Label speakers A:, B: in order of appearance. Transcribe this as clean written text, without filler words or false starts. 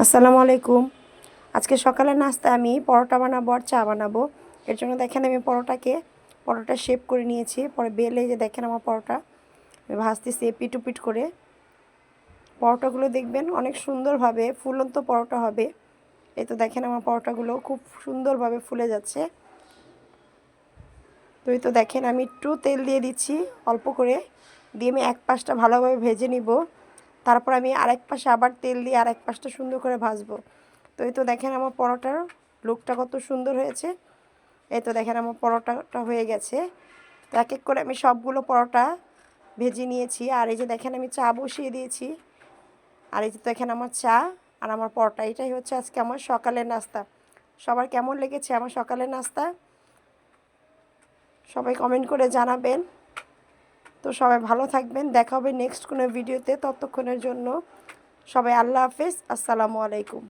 A: আসসালামু আলাইকুম। আজকে সকালের নাস্তায় আমি পরোটা বানাবো আর চা বানাবো। এর জন্য দেখেন আমি পরোটা শেপ করে নিয়েছি। পরে বেলে যে দেখেন আমার পরোটা আমি ভাজতেছি এপিট ওপিট করে। পরোটাগুলো দেখবেন অনেক সুন্দরভাবে ফুলন্ত পরোটা হবে। এই তো দেখেন আমার পরোটাগুলো খুব সুন্দরভাবে ফুলে যাচ্ছে। তো এই তো দেখেন আমি একটু তেল দিয়ে দিচ্ছি অল্প করে, দিয়ে আমি এক পাশটা ভালোভাবে ভেজে নিব। তারপর আমি আরেক পাশে আবার তেল দিয়ে আরেক পাশটা সুন্দর করে ভাজবো। তো এই তো দেখেন আমার পরোটার লুকটা কত সুন্দর হয়েছে। এই তো দেখেন আমার পরোটাটা হয়ে গেছে। তো এক এক করে আমি সবগুলো পরোটা ভেজে নিয়েছি। আর এই যে দেখেন আমি চা বসিয়ে দিয়েছি। আর এই যে দেখেন আমার চা আর আমার পরোটা, এটাই হচ্ছে আজকে আমার সকালের নাস্তা। সবার কেমন লেগেছে আমার সকালের নাস্তা সবাই কমেন্ট করে জানাবেন। তো সবাই ভালো থাকবেন, দেখা হবে নেক্সট কোনো ভিডিওতে। ততক্ষণের জন্য সবাই আল্লাহ হাফেজ, আসসালামু আলাইকুম।